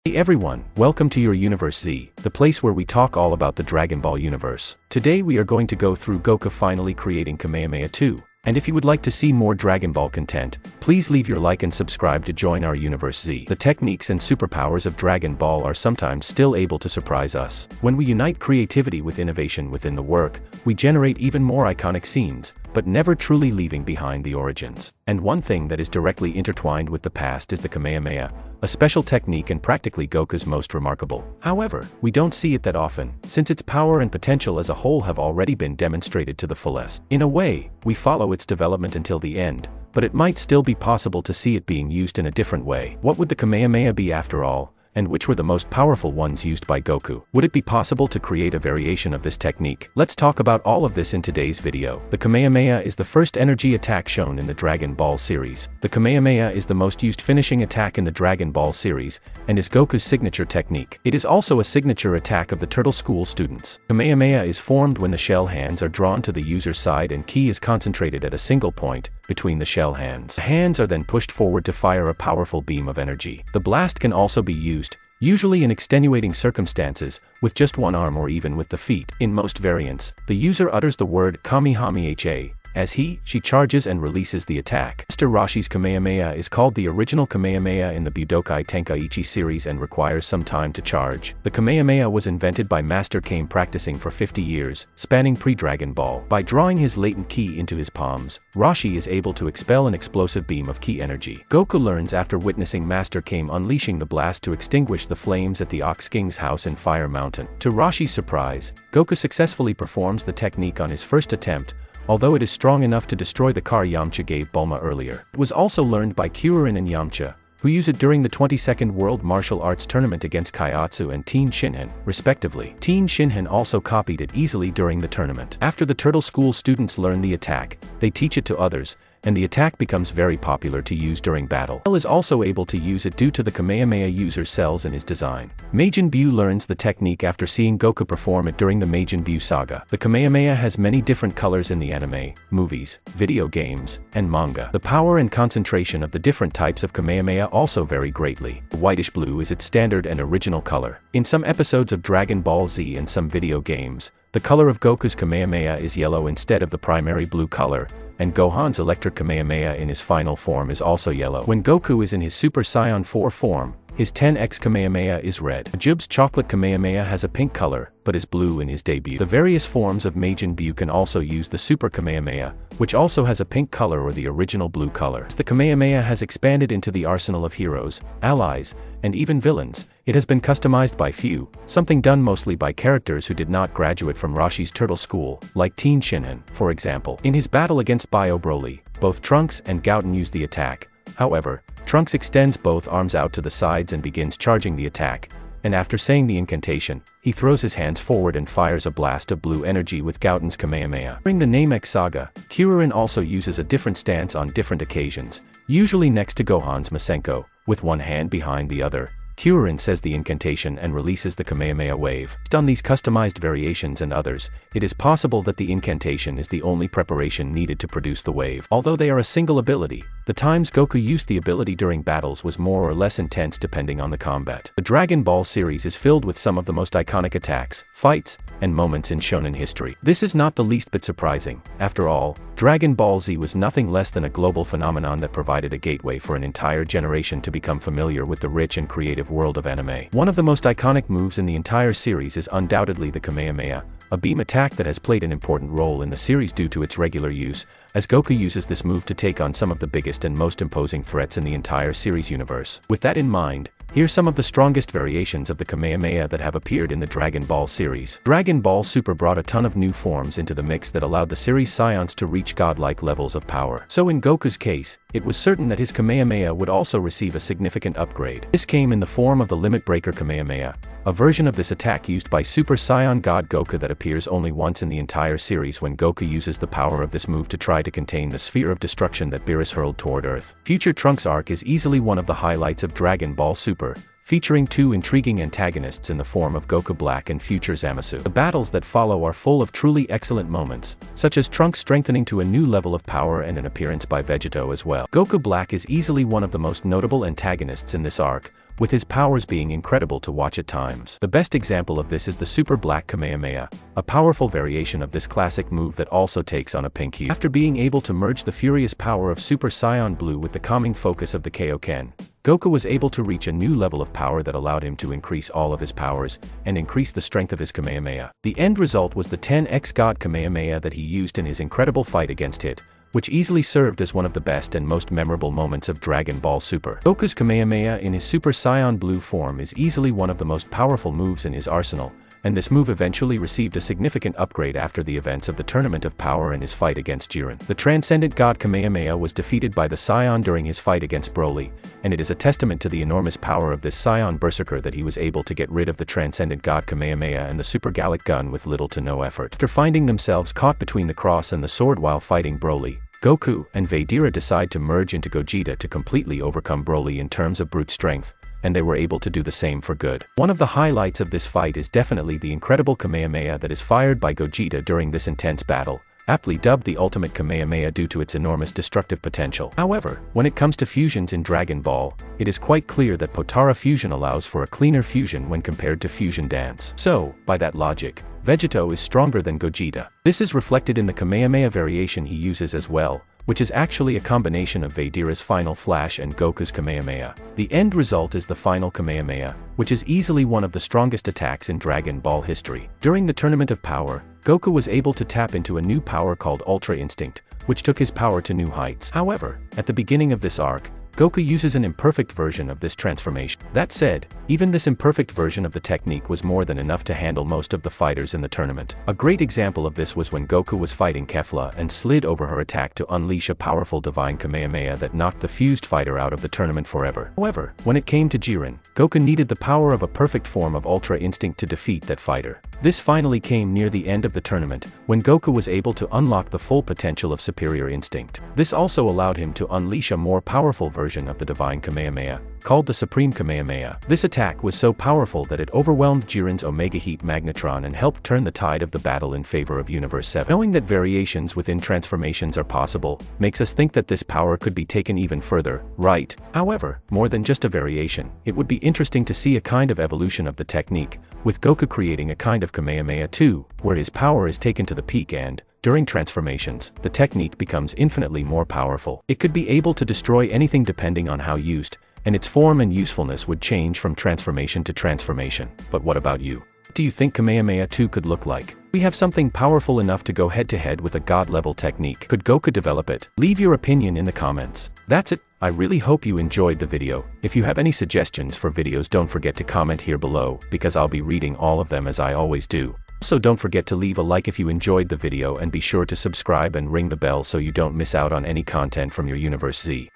Hey everyone, welcome to your Universe Z, the place where we talk all about the Dragon Ball universe. Today we are going to go through Goku finally creating Kamehameha 2. And if you would like to see more Dragon Ball content, please leave your like and subscribe to join our Universe Z. The techniques and superpowers of Dragon Ball are sometimes still able to surprise us. When we unite creativity with innovation within the work, we generate even more iconic scenes, but never truly leaving behind the origins. And one thing that is directly intertwined with the past is the Kamehameha, a special technique and practically Goku's most remarkable. However, we don't see it that often, since its power and potential as a whole have already been demonstrated to the fullest. In a way, we follow its development until the end, but it might still be possible to see it being used in a different way. What would the Kamehameha be after all? And which were the most powerful ones used by Goku? Would it be possible to create a variation of this technique? Let's talk about all of this in today's video. The Kamehameha is the first energy attack shown in the Dragon Ball series. The Kamehameha is the most used finishing attack in the Dragon Ball series, and is Goku's signature technique. It is also a signature attack of the Turtle School students. Kamehameha is formed when the shell hands are drawn to the user's side and ki is concentrated at a single point between the shell hands. The hands are then pushed forward to fire a powerful beam of energy. The blast can also be used, usually in extenuating circumstances, with just one arm or even with the feet. In most variants, the user utters the word Kamehameha as she charges and releases the attack. Master Roshi's Kamehameha is called the original Kamehameha in the Budokai Tenkaichi series and requires some time to charge. The Kamehameha was invented by Master Kame practicing for 50 years, spanning pre-Dragon Ball. By drawing his latent ki into his palms, Roshi is able to expel an explosive beam of ki energy. Goku learns after witnessing Master Kame unleashing the blast to extinguish the flames at the Ox King's house in Fire Mountain. To Roshi's surprise, Goku successfully performs the technique on his first attempt, although it is strong enough to destroy the car Yamcha gave Bulma earlier. It was also learned by Kuririn and Yamcha, who use it during the 22nd World Martial Arts Tournament against Kaiotsu and Teen Shinhan, respectively. Teen Shinhan also copied it easily during the tournament. After the Turtle School students learn the attack, they teach it to others, and the attack becomes very popular to use during battle. Cell is also able to use it due to the Kamehameha user's cells in his design. Majin Buu learns the technique after seeing Goku perform it during the Majin Buu saga. The Kamehameha has many different colors in the anime, movies, video games, and manga. The power and concentration of the different types of Kamehameha also vary greatly. Whitish blue is its standard and original color. In some episodes of Dragon Ball Z and some video games, the color of Goku's Kamehameha is yellow instead of the primary blue color, and Gohan's electric Kamehameha in his final form is also yellow. When Goku is in his Super Saiyan 4 form, his 10x Kamehameha is red. Ajub's chocolate Kamehameha has a pink color, but is blue in his debut. The various forms of Majin Buu can also use the Super Kamehameha, which also has a pink color or the original blue color. As the Kamehameha has expanded into the arsenal of heroes, allies, and even villains, it has been customized by few, something done mostly by characters who did not graduate from Roshi's Turtle School, like Teen Shinhan, for example. In his battle against Bio Broly, both Trunks and Goten use the attack. However, Trunks extends both arms out to the sides and begins charging the attack, and after saying the incantation, he throws his hands forward and fires a blast of blue energy with Goten's Kamehameha. During the Namek saga, Kuririn also uses a different stance on different occasions, usually next to Gohan's Masenko, with one hand behind the other. Kuririn says the incantation and releases the Kamehameha wave. Based on these customized variations and others, it is possible that the incantation is the only preparation needed to produce the wave. Although they are a single ability, the times Goku used the ability during battles was more or less intense depending on the combat. The Dragon Ball series is filled with some of the most iconic attacks, fights, and moments in shonen history. This is not the least bit surprising. After all, Dragon Ball Z was nothing less than a global phenomenon that provided a gateway for an entire generation to become familiar with the rich and creative world of anime. One of the most iconic moves in the entire series is undoubtedly the Kamehameha, a beam attack that has played an important role in the series due to its regular use, as Goku uses this move to take on some of the biggest and most imposing threats in the entire series universe. With that in mind, here's some of the strongest variations of the Kamehameha that have appeared in the Dragon Ball series. Dragon Ball Super brought a ton of new forms into the mix that allowed the series Scions to reach godlike levels of power. So in Goku's case, it was certain that his Kamehameha would also receive a significant upgrade. This came in the form of the Limit Breaker Kamehameha, a version of this attack used by Super Saiyan God Goku that appears only once in the entire series when Goku uses the power of this move to try to contain the sphere of destruction that Beerus hurled toward Earth. Future Trunks arc is easily one of the highlights of Dragon Ball Super, featuring two intriguing antagonists in the form of Goku Black and Future Zamasu. The battles that follow are full of truly excellent moments, such as Trunks strengthening to a new level of power and an appearance by Vegito as well. Goku Black is easily one of the most notable antagonists in this arc, with his powers being incredible to watch at times. The best example of this is the Super Black Kamehameha, a powerful variation of this classic move that also takes on a pink hue. After being able to merge the furious power of Super Saiyan Blue with the calming focus of the Kaioken, Goku was able to reach a new level of power that allowed him to increase all of his powers and increase the strength of his Kamehameha. The end result was the 10x God Kamehameha that he used in his incredible fight against Hit, which easily served as one of the best and most memorable moments of Dragon Ball Super. Goku's Kamehameha in his Super Saiyan Blue form is easily one of the most powerful moves in his arsenal, and this move eventually received a significant upgrade after the events of the Tournament of Power and his fight against Jiren. The Transcendent God Kamehameha was defeated by the Saiyan during his fight against Broly, and it is a testament to the enormous power of this Saiyan Berserker that he was able to get rid of the Transcendent God Kamehameha and the Super Gallic Gun with little to no effort. After finding themselves caught between the cross and the sword while fighting Broly, Goku and Vegeta decide to merge into Gogeta to completely overcome Broly in terms of brute strength, and they were able to do the same for good. One of the highlights of this fight is definitely the incredible Kamehameha that is fired by Gogeta during this intense battle, aptly dubbed the ultimate Kamehameha due to its enormous destructive potential. However, when it comes to fusions in Dragon Ball, it is quite clear that Potara fusion allows for a cleaner fusion when compared to fusion dance. So, by that logic, Vegito is stronger than Gogeta. This is reflected in the Kamehameha variation he uses as well, which is actually a combination of Vegeta's Final Flash and Goku's Kamehameha. The end result is the final Kamehameha, which is easily one of the strongest attacks in Dragon Ball history. During the Tournament of Power, Goku was able to tap into a new power called Ultra Instinct, which took his power to new heights. However, at the beginning of this arc, Goku uses an imperfect version of this transformation. That said, even this imperfect version of the technique was more than enough to handle most of the fighters in the tournament. A great example of this was when Goku was fighting Kefla and slid over her attack to unleash a powerful divine Kamehameha that knocked the fused fighter out of the tournament forever. However, when it came to Jiren, Goku needed the power of a perfect form of Ultra Instinct to defeat that fighter. This finally came near the end of the tournament, when Goku was able to unlock the full potential of Superior Instinct. This also allowed him to unleash a more powerful version of the divine Kamehameha, called the Supreme Kamehameha. This attack was so powerful that it overwhelmed Jiren's Omega Heat Magnetron and helped turn the tide of the battle in favor of Universe 7. Knowing that variations within transformations are possible, makes us think that this power could be taken even further, right? However, more than just a variation, it would be interesting to see a kind of evolution of the technique, with Goku creating a kind of Kamehameha too, where his power is taken to the peak and, during transformations, the technique becomes infinitely more powerful. It could be able to destroy anything depending on how used, and its form and usefulness would change from transformation to transformation. But what about you? What do you think Kamehameha 2 could look like? We have something powerful enough to go head-to-head with a god-level technique. Could Goku develop it? Leave your opinion in the comments. That's it. I really hope you enjoyed the video. If you have any suggestions for videos, don't forget to comment here below, because I'll be reading all of them as I always do. Also, don't forget to leave a like if you enjoyed the video, and be sure to subscribe and ring the bell so you don't miss out on any content from your Universe Z.